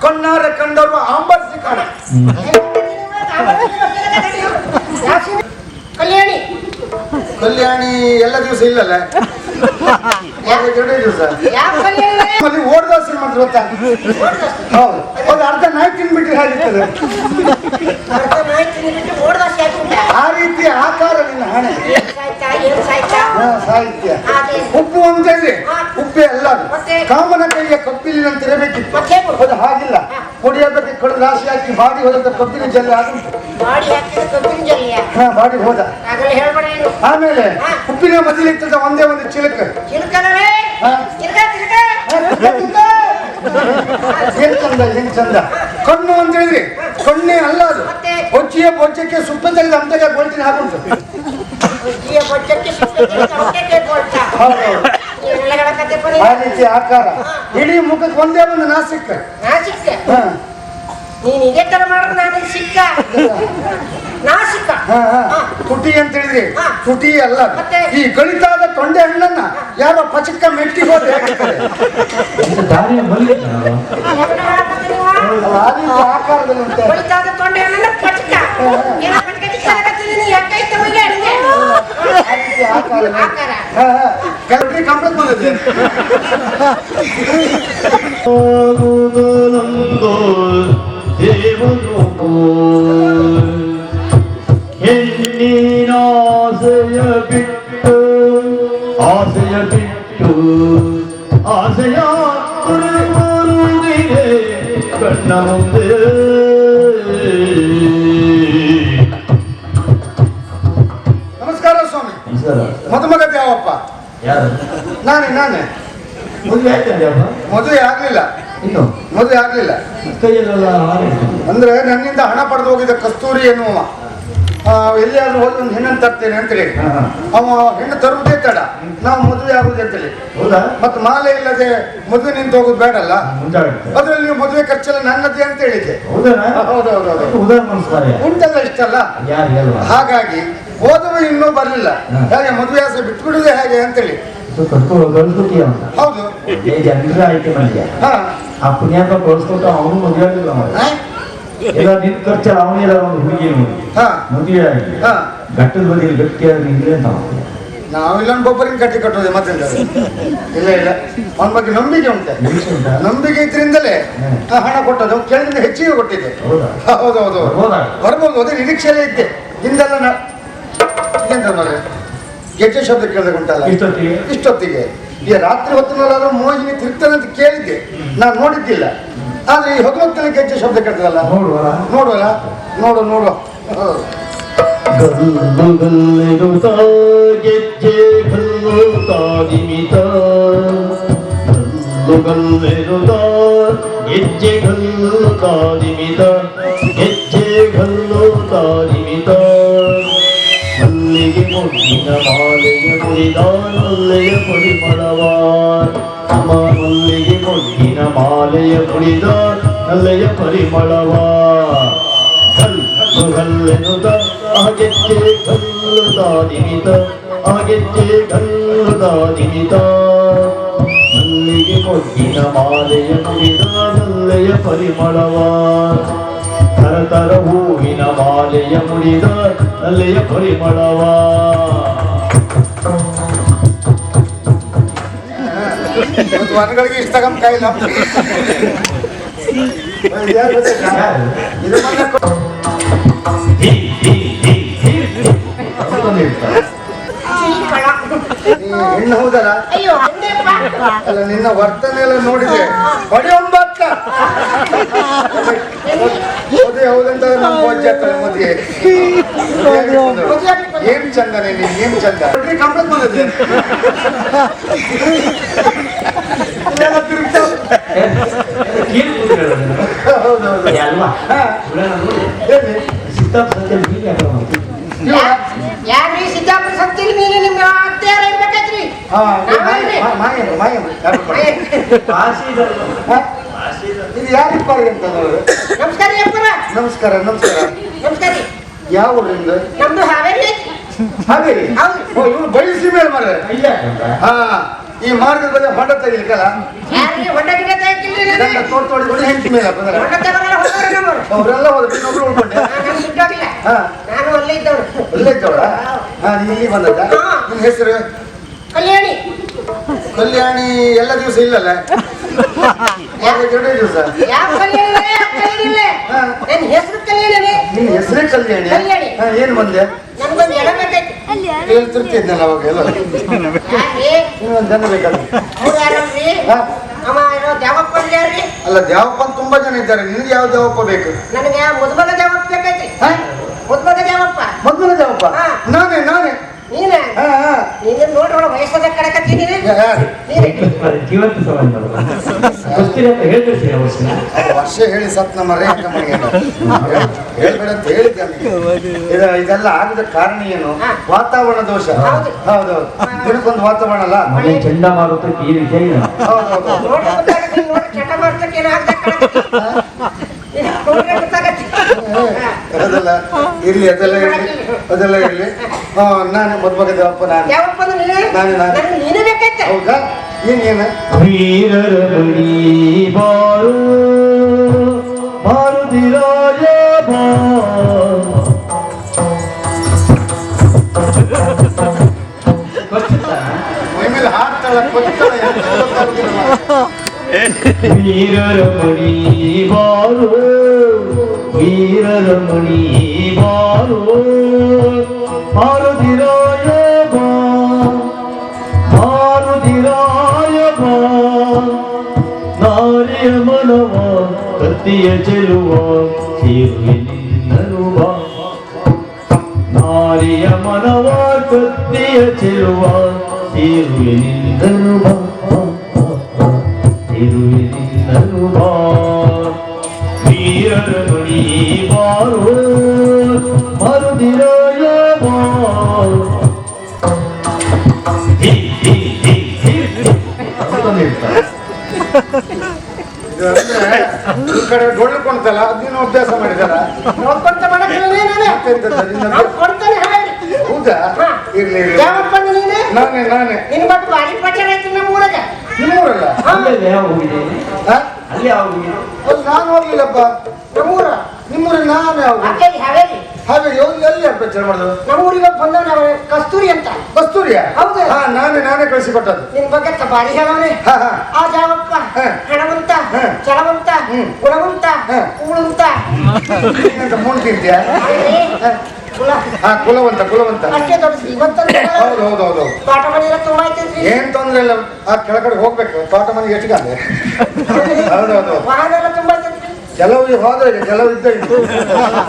ಕಣ್ಣಾರೆ ಕಂಡವರು ಆಂಬರ್ಸಿ ಕಾಣ. ಕಲ್ಯಾಣಿ ಕಲ್ಯಾಣಿ ಎಲ್ಲ ದಿವಸ ಇಲ್ಲಲ್ಲ, ಎರಡೇ ದಿವಸ ಓಡ್ದಾಸ ಮಾತ್ರ ಗೊತ್ತಾ? ಹೌದು, ಒಂದು ಅರ್ಧ ನಾಯಿ ತಿನ್ಬಿಟ್ರೆ ಹಾಗಿರ್ತದೆ. ಆ ರೀತಿಯ ಆಕಾರ ನಿನ್ನ ಹಣೆ. ಸಾಹಿತ್ಯ ಉಪ್ಪು ಅಂತ ಹೇಳಿ ಉಪ್ಪೇ ಅಲ್ಲ, ಕಾಮನ ಕೈಯ ಕಬ್ಬಿಲಿನಂತಿರಬೇಕಿತ್ತು. ಅದು ಹಾಗಿಲ್ಲ, ಕೊಡಿಯಬೇಕು ಕಡು ರಾಶಿ ಹಾಕಿ ಬಾಡಿ ಹೋದ ಕಬ್ಬಿನ ಜಲ್ಲ ಆಗುಂಟು. ಬಾಡಿ ಹೋದ ಆಮೇಲೆ ಉಪ್ಪಿನ ಮದಿಲಿರ್ತದ ಒಂದೇ ಒಂದು ಚಿಲಕ. ಏನ್ ಚಂದ, ಏನ್ ಚಂದ. ಕಣ್ಣು ಅಂತ ಹೇಳಿದ್ರಿ ಕಣ್ಣೇ ಅಲ್ಲ, ಅದು ಬೊಜ್ಜಿಯ ಬೊಜ್ಜಕ್ಕೆ ಸುಪ್ಪ ತೆಗೆದು ಅಂತೆಗೆ ಗೋಲ್ಟಿನ ಹಾಕುಂಟು. ಆ ರೀತಿ ಆಕಾರ, ಇಡೀ ಮುಖಕ್ಕೆ ಒಂದೇ ಒಂದು ನಾಸಿಕ. ನೀನ್ ಇದೇ ತರ ಮಾಡಿದ್ರೆ ನಾನು ಸಿಕ್ಕ ನಾಸಿಕ. ತುಟಿ ಅಂತ ಹೇಳಿದ್ರಿ ತುಟಿ ಅಲ್ಲ, ಈ ಗಣಿತಾದ ತೊಂಡೆ ಹಣ್ಣನ್ನ ಯಾರೋ ಪಚಕ್ಕ ಮೆಟ್ಟಿ ಹೋದ್ರೆ ಆಕಾರದಲ್ಲಿ ಉಂಟು. ಗಣಿತಾದ ತೊಂಡೆ ಹಣ್ಣನ್ನ ಪಚಕ್ಕ ಕೆಲವರಿಗೆ ಕಂಪ್ಲೇಂಟ್ ಬಂದಿದೆ. ಹೆಣ್ಣಿನಾಸೆಯ ಬಿಟ್ಟು ಆಸೆಯ ಬಿಟ್ಟು ಆಸೆಯ ಬರುವುದಿದೆ ಕಣ್ಣ ಮುಂದೆ. ನಮಸ್ಕಾರ ಸ್ವಾಮಿ. ಮದುಮಗ ಯಾವಪ್ಪ? ನಾನೇ. ಮದುವೆ ಆಗ್ಲಿಲ್ಲ, ಇನ್ನು ಮದುವೆ ಆಗ್ಲಿಲ್ಲ. ಅಂದ್ರೆ ನನ್ನಿಂದ ಹಣ ಪಡೆದು ಹೋಗಿದ್ದ ಕಸ್ತೂರಿ ಎನ್ನುವ ಎಲ್ಲಿಯಾದ್ರೂ ಹೋಗಿ ಒಂದು ಹೆಣ್ಣನ್ನು ತರ್ತೇನೆ ಅಂತೇಳಿ ಅವ ಹೆಣ್ಣು ತರುವುದೇ ತಡ, ನಾವು ಮದುವೆ ಆಗುದು ಅಂತೇಳಿ. ಮತ್ತೆ ಮಾಲೆ ಇಲ್ಲದೆ ಮದುವೆ ನಿಂತು ಹೋಗುದು ಬೇಡಲ್ಲ, ಅದ್ರಲ್ಲಿ ಮದುವೆ ಖರ್ಚೆಲ್ಲ ನನ್ನದೇ ಅಂತ ಹೇಳಿದ್ದೆ. ಉಂಟಲ್ಲ ಇಷ್ಟಲ್ಲ, ಹಾಗಾಗಿ ಹೋದವ ಇನ್ನೂ ಬರ್ಲಿಲ್ಲ. ಹೇಗೆ ಮದುವೆ ಆಸೆ ಬಿಟ್ಬಿಡುದೇ ಹೇಗೆ ಅಂತೇಳಿ. ಹೌದು, ಆ ಪುಣ್ಯಾಕ ಕಳ್ಸ್ಕೊಟ್ಟು ಅವನು ಮದುವೆ ಆಗಿಲ್ಲ. ಎಲ್ಲ ನಿನ್ ಖರ್ಚಲ್ಲ ಅವನೆಲ್ಲ ಒಂದು ಹುಡುಗಿ ನೋಡಿ ಮದುವೆ ಆಗಿ ಗಟ್ಟದ ಬದಿಯಲ್ಲಿ ಗಟ್ಟಿಯಾಗಿ ಇದ್ರೆ ನಾವಿಲ್ಲ ಗೊಬ್ಬರಿನ ಕಟ್ಟಿ ಕಟ್ಟೋದೆ ಮತ್ತೆ. ಇಲ್ಲ ಇಲ್ಲ, ಅವನ ಬಗ್ಗೆ ನಂಬಿಕೆ ಉಂಟು. ನಂಬಿಕೆ ಇದ್ರಿಂದಲೇ ಹಣ ಕೊಟ್ಟದ್ದು, ಕೇಳಿದ್ರೆ ಹೆಚ್ಚಿಗೆ ಕೊಟ್ಟಿದ್ದೆ. ಹೌದೌದು, ಬರ್ಬೋದು, ಅದೇ ನಿರೀಕ್ಷೆಯಲ್ಲೇ ಇದ್ದೆ. ಹಿಂದೆಲ್ಲ ಗೆಜ್ಜೆ ಶಬ್ದ ಕೇಳಿದಾಗ ಉಂಟಲ್ಲ ಇಷ್ಟೊತ್ತಿಗೆ, ಈ ರಾತ್ರಿ ಹೊತ್ತಿನಲ್ಲಾದ್ರೂ ಮೋಹಿನಿ ತಿರುಗ್ತಾನೆ ಅಂತ ಕೇಳಿದ್ದೆ, ನಾನು ನೋಡಿದ್ದಿಲ್ಲ. ಆದ್ರೆ ಈ ಹೊತ್ತಲ್ಲಿ ಗೆಜ್ಜೆ ಶಬ್ದ ಕೇಳ್ತದಲ್ಲ, ನೋಡುವಲ್ಲ, ನೋಡು. ಗಲ್ಲುಗಲ್ಲಿರುತ್ತ ಗೆಜ್ಜೆ ಗಲ್ಲುತ್ತ ದಿಮಿತ, ಗಲ್ಲುಗಲ್ಲಿರುತ್ತ ಗೆಜ್ಜೆ ಗಲ್ಲುತ್ತ ದಿಮಿತ, ಗೆಜ್ಜೆ ಗಲ್ಲುತ್ತ ದಿಮಿತ. ಮಲ್ಲಿಗೆ ಮುಗಿನ ಮಾಲೆಯ ಮುರಿದ ನಲ್ಲೆಯ ಪರಿಮಳವ, ನಮ್ಮ ಮಲ್ಲಿಗೆ ಮುಗಿನ ಮಾಲೆಯ ಮುರಿದ ನಲ್ಲೆಯ ಪರಿಮಳವ. ಗಲ್ಲೆನುದ ಆ ಗೆಜ್ಜೆ ಗಲ್ಲುದ ದಿಮಿತ, ಆ ಗೆಜ್ಜೆ ಗಲ್ಲುದ ದಿಮಿತ. ಮಲ್ಲಿಗೆ ಮುಗಿನ ಮಾಲೆಯ ಮುರಿದ ನಲ್ಲೆಯ ಪರಿಮಳವ, ತರತರ ಹೂವಿನ ಮಾಲೆಯ ಮುಡಿದ ನಲ್ಲೆಯ ಪರಿಮಳವ. ಮನಗಳಿಗೆ ಇಷ್ಟ ಕಾಯಿಲ್ಲ. ಹೆಣ್ಣು ಹೌದಲ್ಲ, ಅಲ್ಲ ನಿನ್ನ ವರ್ತನೆ ಎಲ್ಲ ನೋಡಿದೆ ಹೊಡೆಯೊಂಬತ್ತ ಮದುವೆ ಹೌದಂತ ನಮ್ಮ ಅಜ್ಜಿ ಆಗ್ತಾಳೆ ಮದುವೆ. ಏನ್ ಚಂದ ನೀನು, ಏನ್ ಚಂದ. ಕಂಪ್ಲೇಂಟ್ ಬಂದಿದೆ ಯಾರ್ರಿ ಸಿದ್ದಾಪುರ ಸಂತಿಲಿ ನೀನು ನಿಮ್ಮ ಅತ್ತೆಯಾರ ಇರ್ಬೇಕಾದ್ರಿ. ಇದು ಯಾರಿಪ್ಪ ಅಂತ ನೋಡು. ನಮಸ್ಕಾರ ಅಪ್ಪರ. ನಮಸ್ಕಾರ. ನಮಸ್ಕಾರ. ಯಾವ ಊರಿಂದ? ನಮ್ದು ಹಾವೇರಿ. ಹಾವೇರಿ? ಇವನು ಬಯಸಿ ಮೇಲೆ ಮರ. ಈ ಮಾರ್ಗದ ಬಗ್ಗೆ ಹೊಂಡ ತೆಗಿಲಿಕ್ಕಲ್ಲ ಯಾರಿಗೆ ಹೊಂಡ ಗಿಡ ತೆಗಿಲ್ರಿ ನಾನು ತೋಡ್ಕೊಂಡು ಹೆಂಡತಿ ಮೇಲೆ ಬಂದ್ರೆ ಹೊಂಡ ತಗೊಂಡ್ರೆ ಹೋಗೋರು ನಮ್ಮವ್ರು. ಅವರೆಲ್ಲ ಹೋದ್ರೆ ಇನ್ನೊಬ್ರು ಉಳ್ಕೊಂಡೆ ನಾನು ಬಿಟ್ಟೋಗಿಲ್ಲ ಹಾ ನಾನು ಅಲ್ಲೇ ಇದ್ದವ್ರು ಅಲ್ಲೇ ಇದ್ದವಳ ಹಾ ನೀ ಇಲ್ಲಿ ಬಂದದ್ದ ನಿನ್ನ ಹೆಸರು ಕಲ್ಯಾಣಿ ಕಲ್ಯಾಣಿ ಎಲ್ಲ ದಿವಸ ಇಲ್ಲಲ್ಲ ಎರಡೇ ದಿವಸ ಯಾವ ಕಲ್ಯಾಣಿ ಯಾವ ಕಲ್ಯಾಣಿ ಇಲ್ಲ ಹಾ. ನನ್ನ ಹೆಸರು ಕಲ್ಯಾಣಿ ನಿನ್ನ ಹೆಸರೇ ಕಲ್ಯಾಣಿ ಕಲ್ಯಾಣಿ. ಹಾ ಏನ್ ಬಂದೆ ನನ್ಗೊಂದು ಎಡ ಬೇಕೈತಿ ಹೇಳ್ತಿರ್ತಿದ್ನಲ್ಲ ಅವಾಗ ಎಲ್ಲ ಯಾಕೆ ಇನ್ನೊಂದು ಜನ ಬೇಕಲ್ಲ ಅವ್ರು ಯಾರಲ್ರಿ ಹಾ ಅವ ಏನೋ ದೇವಪ್ಪ ಯಾರ್ರಿ ಅಲ್ಲ ದೇವಪ್ಪ ಅಂತ ತುಂಬಾ ಜನ ಇದ್ದಾರೆ ನಿನಗೆ ಯಾವ ದೇವಪ್ಪ ಬೇಕು ನನಗೆ ಮುದ್ಮಗ ದೇವಪ್ಪ ಬೇಕೈತಿ ಹಾ ಮುದ್ಮಗ ದೇವಪ್ಪ ಮೊದಲ ದೇವಪ್ಪ ಹಾ. ನಾನೇ ನೀನ ಹಾ ಹಾ ನೀನು ನೋಡ್ರೊಳ ವಯಸ್ಸದ ಕಡಕತ್ತೀನಿ ಯಾರು ಜೀವಂತ ಸವಾಲ್ ಗೊತ್ತಿಲ್ಲ ಅಂತ ಹೇಳ್ತೀರಿ ಸರ್ ಅವಶ್ಯ ವರ್ಷ ಹೇಳಿ ಸತ್ ನಮ್ಮ ರೇ ಹೇಳ್ಬೇಡ ಅಂತ ಹೇಳಿದ್ದೆ ಅವ್ನಿಗೆ. ಇದೆಲ್ಲ ಆಗದ ಕಾರಣ ಏನು ವಾತಾವರಣ ದೋಷ ಹೌದು. ಹೌದೌದು ದಿನಕ್ಕೊಂದು ವಾತಾವರಣ ಅಲ್ಲ ಮನೆ ಚಂಡಮಾರುತಕ್ಕೆ ಈ ರೀತಿ ಆಗಿದೆ. ಹೌದೌದು ನೋಡ್ರಿ ಗೊತ್ತಾಗತ್ತೆ ನೋಡಿ ಚಟ ಮಾಡ್ತಕ್ಕೆ ಏನಾಗ್ದ ಕಡಕತ್ತಿ ನೋಡ್ರಿ ಗೊತ್ತಾಗತ್ತೆ ಅದೆಲ್ಲ ಇರ್ಲಿ ಅದೆಲ್ಲ ಇರ್ಲಿ ನಾನು ಮದ್ಮಗ ದೇವಪ್ಪ ನಾನು ದೇವಪ್ಪ ಅಂದ್ರೆ ನೀನು ನಾನು. ನನಗೆ ನೀನು ಬೇಕೈತೆ ಹೌದಾ ಏನೇನು ವೀರರ ಬಳಿ ಬಾರು ಮಾರುತಿರಾಯ ಮೈ ಮೇಲೆ ಹಾಡ್ತಾಳ ಕೊತ್ತಾಳ ಎಂತ ಗೊತ್ತಾಗುದಿಲ್ಲ. ವೀರರ ಮಣಿ ಬಾರು ವೀರರ ಮಣಿ ಬಾರು ಮಾರುತಿರಾಯ ಮಾರುತಿರಾಯ ನಾರಿಯ ಮನವ ಕತ್ತಿಯ ಚೆಲುವ ಸೇರುವೆನಿನ್ನನು ಬಾ ನಾರಿಯ ಮನವ ಕತ್ತಿಯ ಚೆಲುವ ಸೇರುವೆನಿನ್ನನು ಬಾ ಸೇರುವೆನಿನ್ನನು ಬಾ ವೀರರ ಮಣಿ ಬಾರು ಮಾರುತಿರಾಯ ಬಾ ಇದು ಅಂದ್ರೆ ಈ ಕಡೆ ಡೊಳ್ಳು ಕೊಂಡ್ತಲ್ಲ ಅದೇನು ಅಭ್ಯಾಸ ಮಾಡಿದಾರ ನೋಡ್ಕೊಂತ ಮಾಡಕ್ಕಿಲ್ಲ ನಾನು ನಾವು ಕೊಡ್ತಾನೆ ಹೇಳಿ ಹೌದಾ ಇರ್ಲಿ ಇರ್ಲಿ ದೇವಪ್ಪ ಅಂದ್ರೆ ನೀನು ನಾನೇ ನಿನ್ ಬಗ್ಗೆ ಭಾರಿ ಪಚಾರ ಐತಿ ನಮ್ಮ ಊರಾಗ ನಿಮ್ಮೂರಲ್ಲ ಅಲ್ಲೇ ಯಾವ ಹೋಗಿದೆ ಹಾ? ಅಲ್ಲಿ ಯಾವ ಹೋಗಿದೆ ಅದು ನಾನು ಹೋಗ್ಲಿಲ್ಲಪ್ಪ ನಮ್ಮೂರ ನಿಮ್ಮೂರಿಗೆ ನಾನು ಯಾವಾಗ ಹಾವೇರಿ ಹಾವೇರಿ ಹಾಗೆ ಎಲ್ಲಿ ಅಭ್ಯಾಸ ಮಾಡೋದು ನಮ್ಮ ಊರಿಗೆ ಬಂದವ ಕಸ್ತೂರಿ ಅಂತ ಕಸ್ತೂರಿಯ ಹೌದು. ಹಾ ನಾನೇ ಕಳಿಸಿಕೊಟ್ಟದ್ದು ನಿನ್ ಬಗ್ಗೆ ಬಾರಿ ಹೇಳವ್ರೆ ಹಾ ಹಾ ಆ ದೇವಪ್ಪ ಹಾ. ಹಣವಂತ ಹಾ. ಚಲವಂತ ಗುಣವಂತ ಹಾ. ಕೂಳುವಂತ ಏನಂತ ಮೂಣ್ ತಿಂತೀಯ ಕುಲ ಹಾ ಕುಲವಂತ ಅಷ್ಟೇ ದೊಡ್ಡ ಶ್ರೀಮಂತ ಹೌದು ಪಾಠ ಮಾಡಿದ್ರೆ ತುಂಬಾ ಐತೈತ್ರಿ ಏನ್ ತೊಂದ್ರೆ ಇಲ್ಲ ಆ ಕೆಳಗಡೆ ಹೋಗ್ಬೇಕು ತೋಟ ಮನೆಗೆ ಎಷ್ಟು ಗಾಲೆ ಹೌದೌದು ವಾಹನ ಎಲ್ಲ ತುಂಬಾ ಐತೈತ್ರಿ ಕೆಲವು ಹೋದ್ರೆ ಕೆಲವು ಇದ್ದ ಇತ್ತು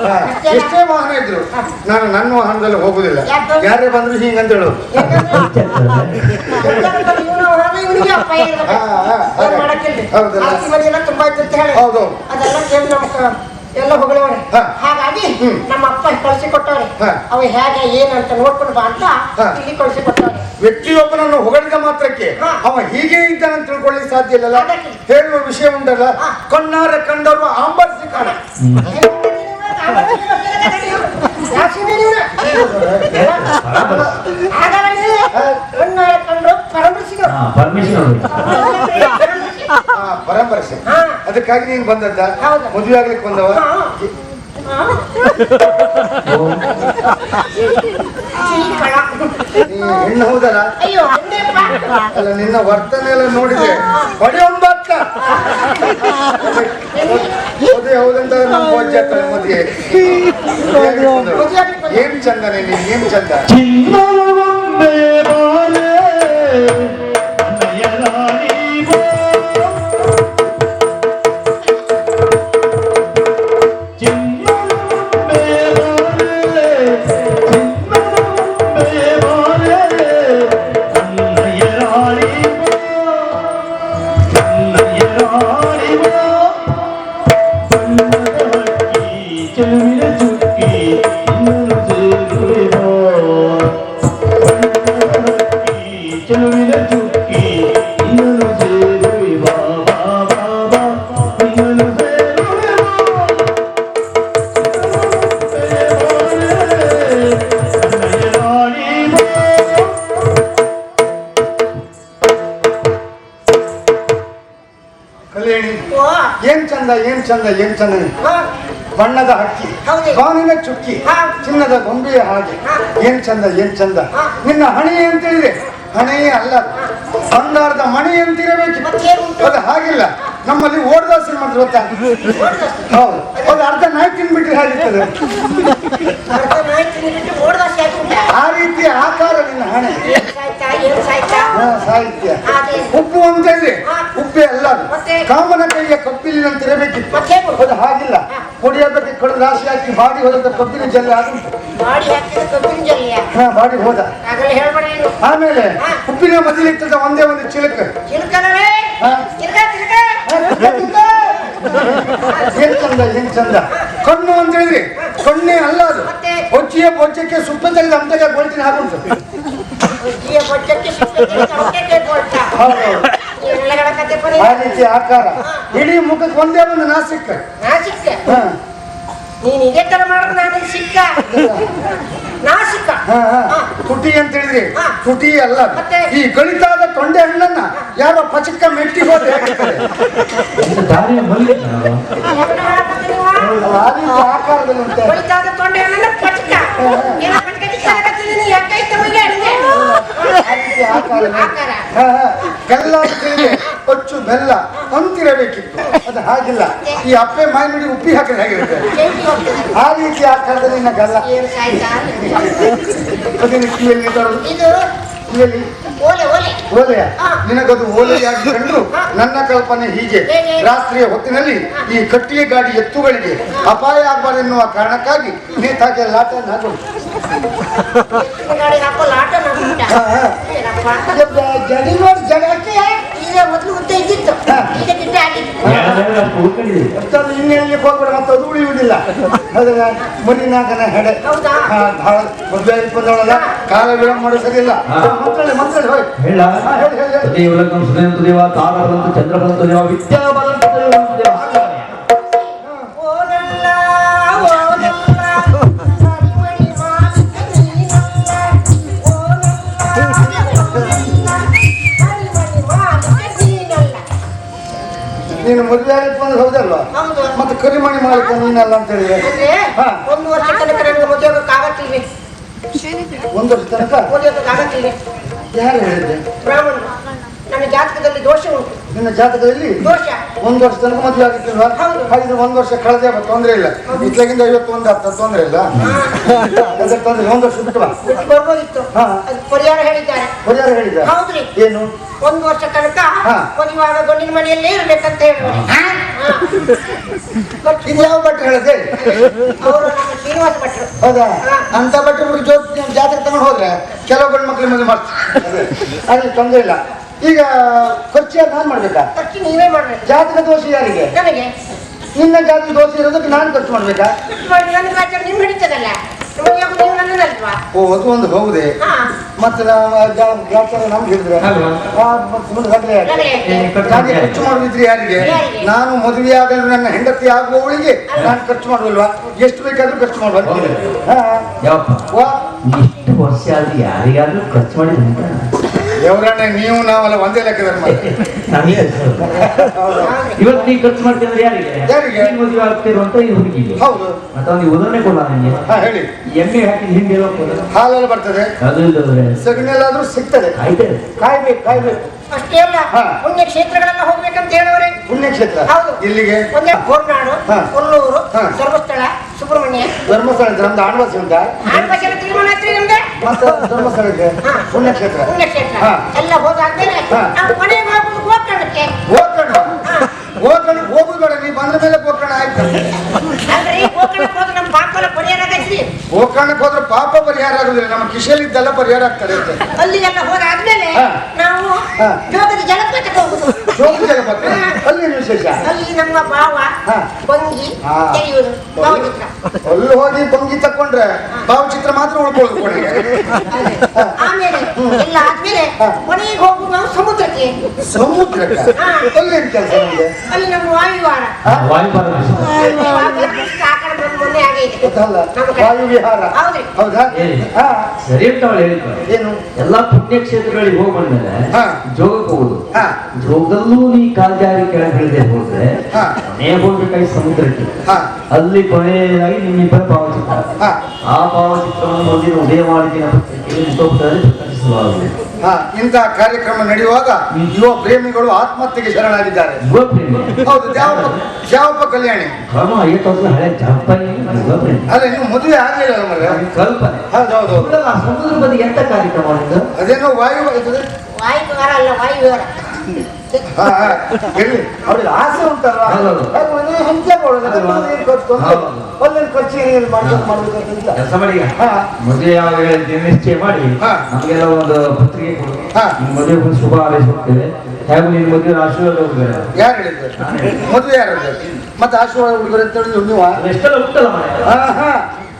ಹಾ, ಎಷ್ಟೇ ವಾಹನ ಇದ್ರು ನಾನು ನನ್ನ ವಾಹನದಲ್ಲಿ ಹೋಗುದಿಲ್ಲ ಯಾರೇ ಬಂದ್ರು ಹಿಂಗಂತ ಹೇಳು ಇವನಿಗೆ ಅಪ್ಪ ಹಾ, ಹಾ, ಹಾಗೆ. ಹೌದಲ್ಲ? ಆಸ್ತಿ ಮನೆ ಎಲ್ಲ ತುಂಬಾ ಐತೆ ಅಂತ ಹೇಳಿ ಹೌದು ಅದೆಲ್ಲ ಕೇಳಿ ನಮ್ಮ ಎಲ್ಲ ಹೊಗಳವ್ರೆ ಹಾ. ಹಾಗಾಗಿ ನಮ್ಮ ಅಪ್ಪ ಕಳಿಸಿ ಕೊಟ್ಟವ್ರೆ ಹಾ. ಅವ ಹೇಗೆ ಏನಂತ ನೋಡ್ಕೊಂಡು ಬಾ ಅಂತ ಹಾ. ಇಲ್ಲಿ ಕಳಿಸಿ ಕೊಟ್ಟವ್ರೆ ವ್ಯಕ್ತಿಯೊಬ್ಬನನ್ನು ಹೊಗಳಿದ ಮಾತ್ರಕ್ಕೆ ಹಾ. ಅವ ಹೀಗೆ ಇದ್ದಾನಂತ ತಿಳ್ಕೊಳ್ಳಿಕ್ಕೆ ಸಾಧ್ಯ ಇಲ್ಲಲ್ಲ ಅದಕ್ಕೆ. ಹೇಳುವ ವಿಷಯ ಉಂಟಲ್ಲ ಹಾ. ಕಣ್ಣಾರ ಕಂಡವರು ಆಂಬರಿಸಿ ಕಾಣ ಪರ್ಮಿಷನ್ ಪರಂಪರೆ ಹಾ. ಅದಕ್ಕಾಗಿ ನೀನು ಬಂದದ್ದ ಹೌದು. ಮದುವೆ ಆಗ್ಲಿಕ್ಕೆ ಬಂದವ ನೀ ಹೆಣ್ಣು ಹೌದಲ್ಲ ಅಯ್ಯೋ ಹಂಗೆಪ್ಪ. ಅಲ್ಲ ನಿನ್ನ ವರ್ತನೆ ಎಲ್ಲ ನೋಡಿದ್ರೆ ಹೊಡೆಯೊಂಬತ್ತ ಮದುವೆ ಹೌದಂತ ನಮ್ಮ ಅಜ್ಜ ಮದುವೆ ಏನ್ ಚಂದನೆ ನೀನ್ ಏನ್ ಚಂದ ಚಿನ್ನವೊಂದೇ ಬಾಲೆ ನಯನಾಡಿ ಬಾ ಚಿನ್ನವೊಂದೇ ಬಾಲೆ ಚಿನ್ನವೊಂದೇ ಬಾಲೆ ನಯನಾಡಿ ಬಾ ನಯನಾಡಿ ಬಾ ಬಣ್ಣದ ಹಕ್ಕಿ ಚೆಲುವಿನ ಚುಕ್ಕಿ ಇನ್ನೊಂದು ಸೇರುವೆ ಬಾ ಬಣ್ಣದ ಹಕ್ಕಿ ಚೆಲುವಿನ ಚುಕ್ಕಿ ಇನ್ನೊಂದು ಸೇರುವೆ ಬಾ ಬಾ ಬಾ ಬಾ ಇನ್ನೊಂದು ಸೇರುವೆ ಬಾ ನಯನಾಡಿ ಬಾ ಚಂದ ಏನ್ ಚಂದ ಹಾ, ಬಣ್ಣದ ಹಕ್ಕಿ ಹೌದು. ಬಾನಿನ ಚುಕ್ಕಿ ಹಾ. ಚಿನ್ನದ ಗೊಂಬೆಯ ಹಾಗೆ ಹಾ. ಏನ್ ಚಂದ ಏನ್ ಚಂದ ಹಾ. ನಿನ್ನ ಹಣೆ ಅಂತೇಳಿದೆ ಹಣೆಯೇ ಅಲ್ಲ ಬಂಗಾರದ ಮಣಿ ಅಂತಿರಬೇಕು ಮತ್ತೇನುಂಟು? ಅದು ಹಾಗಿಲ್ಲ ನಮ್ಮಲ್ಲಿ ಓಡ್ದಾಸಿ ಮಾಡಿದ್ರು ಗೊತ್ತಾ ಹೌದು ಅದು ಅರ್ಧ ನಾಯಿ ತಿನ್ಬಿಟ್ರೆ ಹಾಗಿರ್ತದೆ ಅರ್ಧ ನಾಯಿ ತಿಂದ್ಬಿಟ್ಟು ಓಡ್ದಾಸಿ ಹಾಕ್ಬಿಟ್ಟ. ಆ ರೀತಿಯ ಆಕಾರ ನಿನ್ನ ಹಣೆ ಏನ್ ಸಾಯ್ತಾ ಏನ್ ಸಾಯ್ತಾ? ಸಾಹಿತ್ಯ ಅದೇ. ಉಪ್ಪು ಅಂತ ಹೇಳಿ ಹಾ. ಉಪ್ಪೆ ಅಲ್ಲ ಅದು. ಮತ್ತೆ? ಕಾಮನ ಕೈಯ ಕಪ್ಪಿಲಿನಂತಿರಬೇಕಿತ್ತು ಮತ್ತೇನು? ಅದು ಹಾಗಿಲ್ಲ ಹೊಡಿಯೋದಕ್ಕೆ ಕಳೆದ ರಾಶಿ ಹಾಕಿ ಬಾಡಿ ಹೋದ ಕಬ್ಬಿನ ಜಲ್ಲೆ ಆಗುಂಟು ಬಾಡಿ ಹಾಕಿದ ಕಬ್ಬಿನ ಜಲ್ಲಿಯ ಬಾಡಿ ಹೋದ ಆಗಲೇ ಹೇಳ್ಬೇಡ ಏನು. ಆಮೇಲೆ ಹಾ. ಉಪ್ಪಿನ ಮದಿಲಿಟ್ಟದ ಒಂದೇ ಒಂದು ಚಿಲಕ ಚಿಲ್ಕಲೇ ಹಾ. ಚಿಲ್ಕ ಚಿಲ್ಕ. ಏನ್ ಚಂದ ಏನ್ ಚಂದ ಕಣ್ಣು ಅಂತ ಹೇಳಿದ್ರೆ ಕಣ್ಣೇ ಅಲ್ಲ ಅದು ಮತ್ತೆ? ಒಚ್ಚಿಯ ಬೊಚ್ಚಕ್ಕೆ ಸುಪ್ಪೆ ತೆಗೆದ ಅಂತೆಗೆ ಗೋಳ್ತೀನಿ ಹಾಗುಂಟು ಉಜ್ಜಿಯ ಬೊಚ್ಚಕ್ಕೆ ಸಿಕ್ಕಕ್ಕೆ ಚೌಕಕ್ಕೆ ಕೊಡ್ತಾ. ಹೌದೌದು ಏನೆಲ್ಲ ಹೇಳಕತ್ತೆ ಪರಿ? ಆ ರೀತಿ ಆಕಾರ ಇಡೀ ಮುಖಕ್ಕೆ ಒಂದೇ ಒಂದು ನಾಸಿಕ ನಾ ಸಿಕ್ಕ. ಹಾ ನೀನ್ ಇದೇ ತರ ಮಾಡಿದ್ರೆ ನಾನು ಸಿಕ್ಕ. ನಾ ಸಿಕ್ಕ. ಹಾ, ಹಾ. ಹಾ. ತುಟಿ ಅಂತ ಹೇಳಿದ್ರೆ ಹಾ. ತುಟಿ ಅಲ್ಲ ಅದು. ಮತ್ತೆ? ಈ ಗಳಿತಾದ ತೊಂಡೆ ಹಣ್ಣನ್ನ ಯಾರೋ ಪಚಕ್ಕ ಮೆಟ್ಟಿ ಹೋದ್ರೆ ಹೇಗಿರ್ತದೆ? ದಾರಿ ಮಲ್ಲಿ ಯಾಕಂದ್ರೆ ಹೇಳಕತ್ತೆ ನೀವು? ಆ ರೀತಿ ಆಕಾರದಲ್ಲಿ ಉಂಟು. ಬಳಿತಾದ ತೊಂಡೆ ಹಣ್ಣನ್ನ ಪಚಕ. ಏನೋ ಪಚಕ ಚಿಕ್ಕದಾಗತ್ತೆ ನೀನು ಯಾಕೈತೆ ಮೈಗೆ ಅಡಿಗೆ? ಆ ರೀತಿ ಆಕಾರ ಆಕಾರ. ಹಾ, ಹಾ. ಬೆಲ್ಲ ಅಂತ ಹೇಳಿದ್ರೆ ಅಚ್ಚು ಬೆಲ್ಲ ಅಂತಿರಬೇಕಿತ್ತು ಅದು ಹಾಗಿಲ್ಲ ಈ ಅಪ್ಪೆ ಮಾಯಿ ನುಡಿ ಉಪ್ಪಿ ಹಾಕಿದ್ರೆ ಹೇಗಿರುತ್ತೆ ಕೇಳಿ ಹೋಗ್ತದೆ. ಆ ರೀತಿ ಆಕಾರದಲ್ಲಿ ನಿನ್ನ ಗಲ್ಲ ಏನು ಸಾಯ್ತಾ? ಅದನ್ನು ಕಿವಿಯಲ್ಲಿ ತರೋದು ಇದು ಕಿವಿಯಲ್ಲಿ ಓಲೆ ಓಲೆ. ಓಲೆಯ ಹಾ. ನಿನಗದು ಓಲೆಯಾಗಿ ಕಂಡು ನನ್ನ ಕಲ್ಪನೆ ಹೀಗೆ ಹೇಗೆ? ರಾತ್ರಿಯ ಹೊತ್ತಿನಲ್ಲಿ ಈ ಕಟ್ಟಿಗೆ ಗಾಡಿ ಎತ್ತುಗಳಿಗೆ ಅಪಾಯ ಆಗಬಾರೆನ್ನುವ ಕಾರಣಕ್ಕಾಗಿ ನೇತಾಗೆ ಲಾಟ ಹಾಕೊಂಡು ಗಾಡಿ ಹಾಕೋ ಲಾಟ ಮಾಡ್ಬಿಟ್ಟ. ಹಾ, ಹಾ. ಏನಪ್ಪ? ಜಡಿ ನೋಡಿ ಜಡಕ್ಕೆ ಈಗ ಮೊದಲು ಉದ್ದ ಇದ್ದಿತ್ತು, ಈಗ ಗಿಡ್ಡ ಆಗಿತ್ತು. ಉಳ್ಕೊಂಡಿದ್ದೀವಿ ಇನ್ನೆಲ್ಲಿ ಹೋಗ್ಬೇಡ ಮತ್ತೆ ಅದು ಉಳಿಯುವುದಿಲ್ಲ ಅದನ್ನ ಮರಿನಾಗನ ಹೆಡೆ ಹೌದಾ? ಬಹಳ ಮದುವೆ ಬಂದವಳಲ್ಲ ಕಾಲ ವಿಳಂಬ ಮಾಡೋ ಸರಿಯಿಲ್ಲ ಮಕ್ಕಳೇ ಮಕ್ಕಳೇ ಹೋಯ್ ಹೇಳ ಹೇಳಿ ಹೇಳಿ ಹೇಳಿ ದೇವಲಕಂ ಸುನಂತು ದೇವ ತಾರ ಬಂತು ಚಂದ್ರ ಬಂತು ದೇವ ವಿದ್ಯಾ ಬಂತು ದೇವ ಓನಲ್ಲ ಓನಲ್ಲ ಹರಿಮಣಿ ಮಾಲಿಕ ನೀನಲ್ಲ. ಓನಲ್ಲ ಓನಲ್ಲ ಹರಿಮಣಿ ಮಾಲಿಕ ನೀನಲ್ಲ. ನೀನು ಮದುವೆ ಆಗಿತ್ತು ಅಂದ್ರೆ ಹೌದಲ್ವಾ ಹೌದು. ಮತ್ತೆ ಕರಿಮಣಿ ಮಾಲೀಕ ನೀನಲ್ಲ ಅಂತ ಹೇಳಿ ಅಂದ್ರೆ ಹಾ. 1 ವರ್ಷ ತನಕ ನನಗೆ ಮದುವೆ ಆಗಕ್ಕಾಗತ್ತಿಲ್ವಿ? ಒಂದು ವರ್ಷ ತನಕ ಮದುವೆ ಆಗಕ್ಕಾಗತ್ತಿಲ್ವಿ? ಯಾರು ಹೇಳಿದ್ದೆ ಬ್ರಾಹ್ಮಣರು. ನನ್ನ ಜಾತಕದಲ್ಲಿ ದೋಷ ಉಂಟು. ನಿನ್ನ ಜಾತಕದಲ್ಲಿ ದೋಷ. ಒಂದು ವರ್ಷ ತನಕ ಮದುವೆ ಆಗಿರ್ತಿಲ್ವಾ ಹೌದು. ಹಾಗಿದ್ರೆ ಒಂದು ವರ್ಷ ಕಳೆದೇ ತೊಂದ್ರೆ ಇಲ್ಲ ಇತ್ಲಾಗಿಂದ 51 ಹತ್ತ ತೊಂದ್ರೆ ಇಲ್ಲ ಅದಕ್ಕೆ ತೊಂದ್ರೆ ಒಂದು ವರ್ಷ ಬಿಟ್ಟು ಬಾ ಬಿಟ್ಟು ಬರ್ಬೋದಿತ್ತು. ಹಾ. ಅದಕ್ಕೆ ಪರಿಹಾರ ಹೇಳಿದ್ದಾರೆ. ಪರಿಹಾರ ಹೇಳಿದ ಹೌದ್ರಿ. ಏನು 1 ವರ್ಷ ತನಕ ಹಾ. ಮದುವಾಗ ಗಂಡಿನ ಮನೆಯಲ್ಲೇ ಇರ್ಬೇಕಂತ ಹೇಳಿದ್ರು. ಇದು ಯಾವ ಬಟ್ಟೆ ಹೇಳಿದೆ ಅವರು ನಮ್ಮ ಶ್ರೀನಿವಾಸ ಭಟ್ರು. ಹೌದಾ ಹಾ. ಅಂತ ಬಟ್ಟೆ ಬಿಟ್ಟು ಜಾತಕ ತಗೊಂಡು ಹೋದ್ರೆ ಕೆಲವು ಗಂಡು ಮಕ್ಳು ಮದುವೆ ಮಾಡ್ತಾರೆ ಅಲ್ಲಿ ತೊಂದರೆ ಇಲ್ಲ ಈಗ ಖರ್ಚು ನಾನು ಮಾಡ್ಬೇಕಾ ಖರ್ಚು ನೀವೇ ಮಾಡ್ಬೇಕು. ಜಾತಕ ದೋಷ ಯಾರಿಗೆ ನನಗೆ ನಿನ್ನ ಜಾತಕ ದೋಷ ಇರೋದಕ್ಕೆ ನಾನು ಖರ್ಚು ಮಾಡ್ಬೇಕಾ ಖರ್ಚು ಮಾಡಿ ನನ್ನ ರಾಜ್ಯ ನಿಮ್ಗೆ ಹಿಡಿತದಲ್ಲ. ನಿಮಗೆ ಯಾಕೆ ನೀವು ನನ್ನದಲ್ವಾ? ಓ ಅದು ಒಂದು ಹೌದೇ ಹಾ. ಮತ್ತೆ ಗ್ರಾಚಾರ ನಮ್ಗೆ ಹೇಳಿದ್ರೆ ಅಲ್ವಾ? ಮುಂದೆ ಗದ್ದಲ ಗದ್ದಲ ಯಾಕೆ? ಹಾಗೆ ಖರ್ಚು ಮಾಡುದಿದ್ರೆ ಯಾರಿಗೆ ಯಾರಿಗೆ? ನಾನು ಮದುವೆ ಆಗಲು ನನ್ನ ಹೆಂಡತಿ ಆಗುವವಳಿಗೆ ನಾನು ಖರ್ಚು ಮಾಡುವಲ್ವಾ ಎಷ್ಟು ಬೇಕಾದ್ರೂ ಖರ್ಚು ಮಾಡುವ ಹಾ ಯಾವಪ್ಪ ವಾ ಇಷ್ಟು ವರ್ಷ ಆದ್ರೂ ಯಾರಿಗಾದ್ರೂ ಖರ್ಚು ಮಾಡಿದ್ರೆ ದೇವರನ್ನೇ ನೀವು ನಾವೆಲ್ಲ ಒಂದೇ ಲೆಕ್ಕದಲ್ಲಿ ಮಾಡಿ ನನಗೆ ಇವತ್ತು ನೀ ಖರ್ಚು ಮಾಡ್ತಿದ್ರೆ ಯಾರಿಗೆ ಯಾರಿಗೆ? ನೀನ್ ಮದುವೆ ಆಗ್ತಿರುವಂತ ಈ ಹುಡುಗಿಗೆ ಹೌದು ಮತ್ತೆ ಒಂದು ಉದಾಹರಣೆ ಕೊಡ ನನಗೆ ಹಾ ಹೇಳಿ ಎಮ್ಮೆ ಹಾಕಿ ಹಿಂದೆ ಹೋಗ್ಬೋದು ಹಾಲೆಲ್ಲ ಬರ್ತದೆ ಅದು ಇಲ್ಲದ್ರೆ ಸಗಣಿಯಲ್ಲಾದ್ರೂ ಸಿಗ್ತದೆ ಆಯ್ತು ಕಾಯ್ಬೇಕು ಕಾಯ್ಬೇಕು ಅಷ್ಟೇ ಅಲ್ಲ, ಹಾ. ಪುಣ್ಯ ಕ್ಷೇತ್ರಗಳೆಲ್ಲ ಹೋಗ್ಬೇಕಂತ ಹೇಳೋರೆ. ಪುಣ್ಯಕ್ಷೇತ್ರ ಹೌದು. ಇಲ್ಲಿಗೆ ಒಂದೇ ಹೊರನಾಡು, ಹಾ. ಕೊಲ್ಲೂರು, ಹಾ. ಧರ್ಮಸ್ಥಳ, ಸುಬ್ರಹ್ಮಣ್ಯ. ಧರ್ಮಸ್ಥಳ ಇದ್ರೆ ನಮ್ದು ಆಳ್ವಾಸಿ ಉಂಟಾ ಆಳ್ವಾಸರ ತೀರ್ಮಾನ ಆಯ್ತು ನಮ್ಗೆ. ಮತ್ತೆ ಧರ್ಮಸ್ಥಳಕ್ಕೆ ಹಾ. ಪುಣ್ಯಕ್ಷೇತ್ರ ಪುಣ್ಯಕ್ಷೇತ್ರ ಹಾ. ಎಲ್ಲ ಹೋದಾದ್ಮೇಲೆ ಹಾ. ನಾವು ಕೊನೆಗೆ ಹೋಗುದು ಗೋಕರ್ಣಕ್ಕೆ. ಹೋಗ್ಕೊಂಡು ಹೋಗ್ಕೊಂಡು ಹೋಗುದು ಬೇಡ ನೀ ಬಂದ ಮೇಲೆ ಹೋಗ್ಕೊಂಡು ಆಯ್ತು ಅಂದ್ರೆ ಈ ಗೋಕರ್ಣಕ್ಕೆ ಹೋದ್ರೆ ನಮ್ಮ ಪಾಪ ಎಲ್ಲ ಪರಿಹಾರ ಆಗೈತಿ. ಹೋಗ್ಕೊಂಡಕ್ಕೆ ಹೋದ್ರೆ ಪಾಪ ಪರಿಹಾರ ಆಗುದಿಲ್ಲ ನಮ್ಮ ಕಿಶೆಯಲ್ಲಿದ್ದೆಲ್ಲ ಪರಿಹಾರ ಆಗ್ತದೆ ಅಂತ ಅಲ್ಲಿಗೆಲ್ಲ ಹೋದಾದ್ಮೇಲೆ ಹಾ. ನಾವು ಹಾ. ಜೋಗದ ಜಲಪಾತಕ್ಕೆ ಹೋಗುದು. ಜೋಗ ಜಲಪಾತ ಅಲ್ಲಿ ವಿಶೇಷ ಅಲ್ಲಿ ನಮ್ಮ ಭಾವ ಹಾ. ಬಂಗಿ ಹಾ. ತೆಗೆಯುವುದು ಭಾವಚಿತ್ರ. ಅಲ್ಲಿ ಹೋಗಿ ಬಂಗಿ ತಕೊಂಡ್ರೆ ಭಾವಚಿತ್ರ ಮಾತ್ರ ಉಳ್ಕೊಳ್ಳೋದು ಕೊನೆಗೆ ಆಮೇಲೆ ಎಲ್ಲ ಆದ್ಮೇಲೆ ಹಾ. ಕೊನೆಗೆ ಹೋಗುದು ನಾವು ಸಮುದ್ರಕ್ಕೆ. ಸಮುದ್ರಕ್ಕೆ ಹಾ. ಅಲ್ಲೇನು ಕೆಲಸ ನಿಮಗೆ ಅಲ್ಲಿ ನಮ್ಮ ವಾಯುವಾರ. ವಾಯುಪಾರ ಆಕಡೆ ಬಂದು ಮೊನ್ನೆ ಆಗೈತೆ. ಗೊತ್ತಲ್ಲ ನಮ್ಮ ಕಡೆ. ವಾಯು ವಿಹಾರ ಹೌದ್ರಿ. ಹೌದಾ ಏ. ಹಾ ಸರಿ ಅಂತ ಅವಳು ಹೇಳ್ತಾರೆ. ಏನು ಎಲ್ಲಾ ಪುಣ್ಯಕ್ಷೇತ್ರಗಳಿಗೆ ಹೋಗಿ ಬಂದ್ಮೇಲೆ ಹಾ. ಜೋಗಕ್ಕೆ ಹೋಗುದು. ಹಾ. ಜೋಗದಲ್ಲೂ ನೀ ಕಾಲ್ಜಾರಿ ಕೆಳಗೆ ಬೀಳದೆ ಹೋದ್ರೆ ಹಾ. ಕೊನೆ ಹೋಗ್ಬೇಕಾಗಿ ಸಮುದ್ರಕ್ಕೆ ಹಾ ಅಲ್ಲಿ ಕೊನೆಯದಾಗಿ ನಿಮ್ಮಿಬ್ಬರ ಭಾವಚಿತ್ರ. ಹಾ. ಆ ಭಾವಚಿತ್ರವನ್ನು ಮುಂದಿನ ಉದಯವಾಣಿ ದಿನ ಪತ್ರಿಕೆಯಲ್ಲಿ ಮುಖಪುಟದಲ್ಲಿ ಪ್ರಕಟಿಸಲಾಗುವುದು. ಹಾ ಇಂತಹ ಕಾರ್ಯಕ್ರಮ ನಡೆಯುವಾಗ ಯುವ ಪ್ರೇಮಿಗಳು ಆತ್ಮಹತ್ಯೆಗೆ ಶರಣಾಗಿದ್ದಾರೆ. ಯುವ ಪ್ರೇಮಿ ಹೌದು ದ್ಯಾವಪ್ಪ ಕಲ್ಯಾಣಿ ಕ್ರಮ 5 ವರ್ಷ ಹಳೆ ಜಂಪನಿ ಯುವ ಪ್ರೇಮಿ. ಅಲ್ಲ ನೀವು ಮದುವೆ ಆಗ್ಲಿಲ್ಲ ಮಗ ಕಲ್ಪನೆ. ಹೌದೌದು ಆ ಸಮುದ್ರ ಬದಿ ಎಂತ ಕಾರ್ಯಕ್ರಮ ಮಾಡಿದ್ದು? ಅದೇನೋ ವಾಯು ಇರ್ತದೆ. ವಾಯು ವಿಹಾರ ಅಲ್ಲ ವಾಯು ವಿಹಾರ. ಹಾ ಹಾ ಎಲ್ಲಿ ಅವ್ರಿಗೆ ಆಸೆ ಉಂಟಲ್ಲ ಹೌದೌದು. ಅದು ಮನೆ ಹಂಚೆ ಕೊಡೋದು ಹೌದು. ಒಂದೊಂದು ಖರ್ಚು ಮಾಡ್ಬೇಕಂತ ಕೆಲಸ ಮಾಡಿ ಹಾ. ಮದುವೆ ಯಾವ ನಿಶ್ಚಯ ಮಾಡಿ ಹಾ. ನಮಗೆಲ್ಲ ಒಂದು ಪತ್ರಿಕೆ ಕೊಡಿ. ಹಾ. ನಿಮ್ಮ ಮದುವೆ ಒಂದು ಶುಭ ಹಾರೈಸುತ್ತೇವೆ. ಹೇಗೂ ನಿನ್ನ ಮದುವೆ ಆಶೀರ್ವಾದ ಹೋಗ್ತಾರೆ. ಯಾರು ಹೇಳಿದ್ರು ಮದುವೆ ಯಾರು ಮತ್ತೆ ಆಶೀರ್ವಾದ ಹುಡುಗರು ಅಂತ ಹೇಳಿದ್ರು ನೀವು ಎಷ್ಟೆಲ್ಲ ಉಂಟಲ್ಲ ಮನೆ. ಹಾ ಹಾ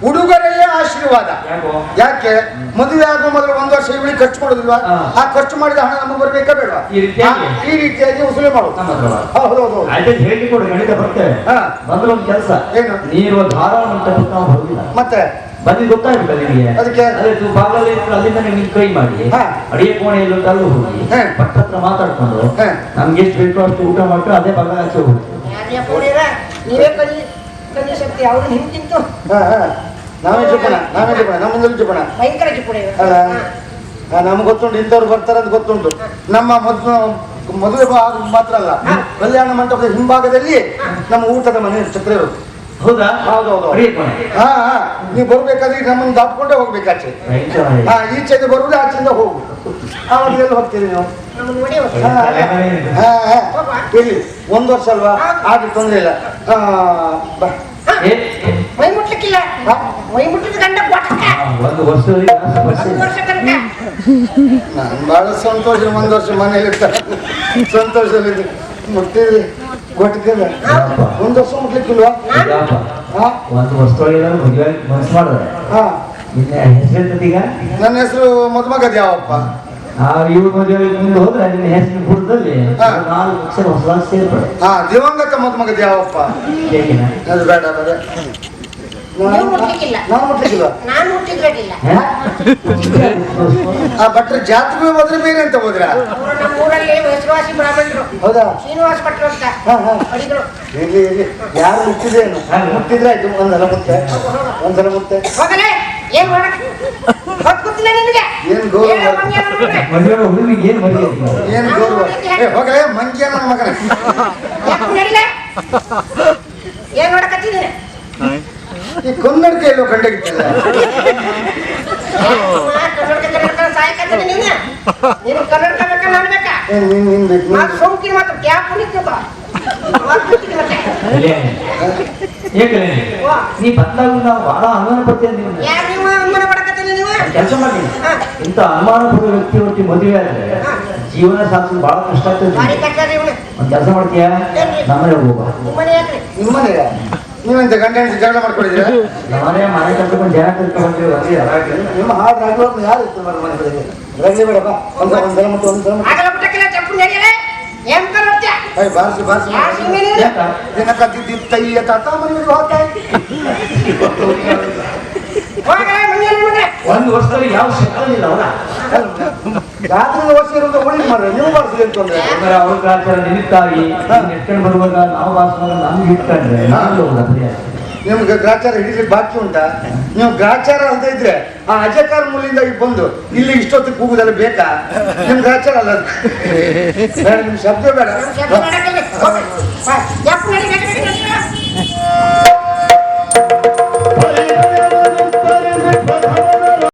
ಉಡುಗೊರೆಯೇ ಆಶೀರ್ವಾದ. ಯಾಕೋ? ಯಾಕೆ ಮದುವೆ ಆಗುವ ಮೊದಲು 1 ವರ್ಷ ಇವಳಿಗೆ ಖರ್ಚು ಕೊಡೋದಿಲ್ವಾ? ಹಾ. ಆ ಖರ್ಚು ಮಾಡಿದ ಹಣ ನಮಗೆ ಬರ್ಬೇಕಾ ಬೇಡವಾ? ಈ ರೀತಿಯಾಗಿ? ಈ ರೀತಿಯಾಗಿ ವಸೂಲಿ ಮಾಡೋದು. ನಮ್ಮ ಹತ್ರ ಬಾ. ಹೌದೌದು ಆಯ್ತು ಹೇಳಿ ಕೊಡು, ಖಂಡಿತ ಬರ್ತೇವೆ. ಹಾ. ಬಂದ್ರೆ ಒಂದು ಕೆಲಸ, ಏನು? ನೀರು ಧಾರಾಳ ಮಂಟಪಕ್ಕೆ ನಾವು ಬರುದಿಲ್ಲ. ಮತ್ತೆ ಬಂದು ಗೊತ್ತಾಗ್ಬಿಟ್ಟ ನಿಮಗೆ? ಅದಕ್ಕೆ? ಅದೇ ಬಾಗಲಲ್ಲಿ ಇಟ್ಟು ಅಲ್ಲಿಂದ ನಿಮ್ಗೆ ಕೈ ಮಾಡಿ ಹಾ. ಅಡಿಗೆ ಕೋಣೆಯಲ್ಲಿ ಉಂಟು ಅಲ್ಲಿ ಹೋಗಿ ಹಾ. ಪಟ್ಟ ಹತ್ರ ಮಾತಾಡ್ಕೊಂಡು ಹಾ. ನಮ್ಗೆ ಎಷ್ಟು ಬೇಕೋ ಅಷ್ಟು ಊಟ ಮಾಡ್ಕೊಂಡು ಅದೇ ಭಾಗ ಆಚೆ ಹೋಗಿ. ಯಾರೇ ಪೂಡಿರ ನೀವೇ ಕಲಿ ಶಕ್ತಿ ಅವ್ರನ್ನ ಹಿಂದಿಂತು ಹಾ ಹಾ ನಾವೇ ಜೋಪಣ ನಮ್ಮಲ್ಲಿ ಜೋಪಣ ಭಯಂಕರ ಜಿಪುಡಿ. ಅಲ್ಲ ನಮ್ಗೆ ಗೊತ್ತುಂಟು ಇಂಥವ್ರು ಬರ್ತಾರೆ ಅಂತ ಗೊತ್ತುಂಟು. ನಮ್ಮ ಮದುವೆ ಮಾತ್ರ ಅಲ್ಲ ಕಲ್ಯಾಣ ಮಂಟಪದ ಹಿಂಭಾಗದಲ್ಲಿ ನಮ್ಮ ಊಟದ ಮನೆ ಛತ್ರ ಇರುತ್ತೆ. ಹೌದಾ? ಹೌದೌದು ಅಡಿಗೆ ಕೋಣೆ. ಹಾ ಹಾ ನೀವು ಬರ್ಬೇಕಾದ್ರೆ ನಮ್ಮನ್ನು ದಾಟ್ಕೊಂಡೇ ಹೋಗ್ಬೇಕು ಆಚೆ. ಹಾ ಈಚೆಗೆ ಬರುವುದು ಆಚೆಯಿಂದ ಹೋಗು. ಆವಾಗ ಎಲ್ಲಿ ಹೋಗ್ತೀರಿ ನೀವು? ನಮ್ಮನ್ನು ನೋಡಿ ಹೋಗಿ. ಹಾ ಹಾ ಹಾ ಇಲ್ಲಿ 1 ವರ್ಷ ಅಲ್ವಾ ಆಗಿ ತೊಂದರೆ ಇಲ್ಲ. ಬಾ ಮೈ ಮುಟ್ಲಿಕ್ಕಿಲ್ಲ. ಮೈ ಮುಟ್ಟಿದ ಗಂಡ ಬೋಟಕ್ಕೆ. ಒಂದು ವರ್ಷದಲ್ಲಿ 1 ವರ್ಷ ತನಕ ನಾನು ಬಹಳ ಸಂತೋಷ. 1 ವರ್ಷ ಮನೇಲಿ ಇರ್ತಾರೆ ಸಂತೋಷದಲ್ಲಿ ಮುಟ್ಟಿದ್ರಿ ಗೊತ್ತಿಲ್ಲ. 1 ವರ್ಷ ಮುಟ್ಲಿಕ್ಕಿಲ್ವಾ? ಹಾ ಒಂದು ವರ್ಷದೊಳಗೆ ಮದುವೆ ಮನಸ್ಸು ಮಾಡಿದ್ರೆ ಹಾ ನಿನ್ನ ಹೆಸರು ಈಗ ನನ್ನ ಹೆಸರು ಮದುಮಗ ದ್ಯಾವಪ್ಪ. ಇವ್ರ ಮದುವೆ ಮುಂದೆ ಹೋದ್ರೆ ನಿನ್ನ ಹೆಸರಿನ ಪೂರ್ವದಲ್ಲಿ ಹಾ. 4 ಅಕ್ಷರ ಹೊಸದಾಗಿ ಸೇರ್ಪಡೆ. ಹಾ ದಿವಂಗತ ಮದುಮಗ ದ್ಯಾವಪ್ಪ. ಹೇಗಿನ? ಅದು ಬೇಡ ಬೇಡ ನೀವು ಮುಟ್ಲಿಕ್ಕಿಲ್ಲ. ನಾನು ಮುಟ್ಲಿಕ್ಕಿಲ್ಲ. ನಾನು ಮುಟ್ಟಿದ್ರಡಿಲ್ಲ. ಆ ಭಟ್ರ ಜಾತ್ರೆ ಹೋದ್ರೆ ಬೇರೆ ಅಂತ ಹೋದ್ರ? ಅವರು ನಮ್ಮ ಊರಲ್ಲಿ ಹೆಸರುವಾಸಿ ಬ್ರಾಹ್ಮಣರು ಹೌದಾ? ಶ್ರೀನಿವಾಸ ಭಟ್ರು ಅಂತ ಹಾ ಹಾ ಅಡಿದ್ರು. ಇರ್ಲಿ ಇರ್ಲಿ ಯಾರು ಮುಟ್ಟಿದೇನು ಮುಟ್ಟಿದ್ರೆ ಆಯ್ತು. ಒಂದಲ ಮುತ್ತೆ ಒಂದ್ಸಲ ಮುತ್ತೆ ಹೋಗಲೇ ಏನ್ ಮಾಡಕ್ ಗೊತ್ತಿಲ್ಲ ನಿನಗೆ? ಏನ್ ಗೌರವ? ಏನೋ ಮಂಗ್ಯ ನೋಡ್ಬಿಟ್ರೆ. ಮದುವೆ ಹುಡುಗಿಗೆ ಏನು ಮದುವೆ? ಏನ್ ಗೌರವ? ಹೋಗಲೇ ಮಂಗ್ಯ ನನ್ನ ಮಗನ. ಯಾಕೆ ನಡಿಲೆ? ಏನ್ ನೋಡಕತ್ತಿದ್ದೀನಿ? ಈ ಕನ್ನಡಕ್ಕೆ ಎಲ್ಲೋ ಕಂಡಾಗಿತ್ತಲ್ಲ. ಕನ್ನಡ ಸಾಯಕತ್ತೀನಿ ನೀನು. ನೀನು ಕನ್ನಡ ಬೇಕಾ ನಾನು ಬೇಕಾ? ನಿನ್ ಬೇಕು ಮಾತು ಸೋಂಕಿನ ಮಾತು ಕ್ಯಾಪ್ ನಿಂತ್ಕೊಪ್ಪ. ಮತ್ತೆ ಏಕಲೇ ನೀ ಬದಲಾಗ ನಾವು ಬಹಳ ಅನುಮಾನ ಪಡ್ತೇವೆ. ನೀವು ಯಾರು ನೀವು ಅನುಮಾನ ಪಡಕತ್ತೀನಿ ನೀವು? ಕೆಲಸ ಮಾಡಿ ಹಾ. ಇಂಥ ಅನುಮಾನ ಪಡುವ ವ್ಯಕ್ತಿ ಒಟ್ಟಿ ಮದುವೆ ಆದ್ರೆ ಜೀವನ ಸಾಧಿಸೋದು ಬಹಳ ಕಷ್ಟ ಆಗ್ತದೆ. ಭಾರಿ ಕಟ್ಟಾರಿ ಇವನು. ಒಂದು ಕೆಲಸ ಮಾಡ್ತೀಯಾ? ನಮ್ಮನೆ ಹೋಗುವ. ನಿಮ್ಮನೆ ಯಾಕ್ರಿ? ನಿಮ್ಮನೆಯ ನೀವೆಂತ ಗಂಡ ಹೆಂಡತಿ ಜಗಳ ಮಾಡ್ಕೊಂಡಿದ್ದೀರಾ? ನಮ್ಮನೆ ಮನೆ ಕರ್ಕೊಂಡು ಜನ ಕರ್ಕೊಂಡ್ಬಂದಿವಿ. ನಿಮ್ಮ ಹಾಡು ರಾಘವಪ್ಪ ಯಾರು ಇತ್ತು ಮನೆಯಲ್ಲಿ? ರಗಲಿ ಬೇಡಪ್ಪ ಒಂದ್ಸಲ ಮುಟ್ಟು ಒಂದ್ಸಲ ಮುಟ್ಟು. ಆಗಲ್ಲ ಬಿಟ್ಟಕ್ಕಿಲ್ಲ ಚಪ್ಪು ನಡಿಯಲೇ ಏನ್ ಕರೋತ್ಯ? ಬಾರಿಸಿ ಬಾರಿಸಿ ಯಾರು ಸುಮ್ಮನೆ ನೀನು? ದಿನ ಕದ್ದಿದ್ದ ತೈಯ ತಾತ ಮನೆಯಲ್ಲಿ ಹೋಗ್ತಾಯಿ. ಹೋಗಲೇ ಮಂಗ್ಯ ನೋಡ್ರೆ. ಒಂದು ವರ್ಷದಲ್ಲಿ ಯಾವ ಶಕ್ತಿಲ್ಲ ಅವರ ರಾತ್ರಿ ವರ್ಷ ಇರೋದು ಉಳಿದು ಮಾಡ್ರೆ ನೀವು ಬಾರಿಸಿ ಅಂತಂದ್ರೆ ಅವ್ರ ಗ್ರಾಚಾರ ನಿಮಿತ್ತಾಗಿ ನೆಟ್ಕೊಂಡು ಬರುವಾಗ ನಾವು ಭಾಷಣ ನಮ್ಗೆ ಇಟ್ಕೊಂಡ್ರೆ ನಾನು ಹೋಗುದ. ನಿಮ್ಗೆ ಗ್ರಾಚಾರ ಹಿಡಿಲಿಕ್ಕೆ ಬಾಕಿ ಉಂಟಾ? ನೀವು ಗ್ರಾಚಾರ ಅಂತ ಇದ್ರೆ ಆ ಅಜಕಾರ ಮೂಲಿಂದ ಈಗ ಬಂದು ಇಲ್ಲಿ ಇಷ್ಟೊತ್ತಿಗೆ ಕೂಗುದಲ್ಲ ಬೇಕಾ? ನಿಮ್ ಗ್ರಾಚಾರ ಅಲ್ಲ ಅದು. ಬೇಡ ನಿಮ್ ಶಬ್ದ ಬೇಡ. ನಮ್ಮ ಶಬ್ದ ಮಾಡಕ್ಕಿಲ್ಲ. ಹೋಗು. ಬಾ. ಚಪ್ಪು ನಡಿ ಬೇಕಾದ್ರೆ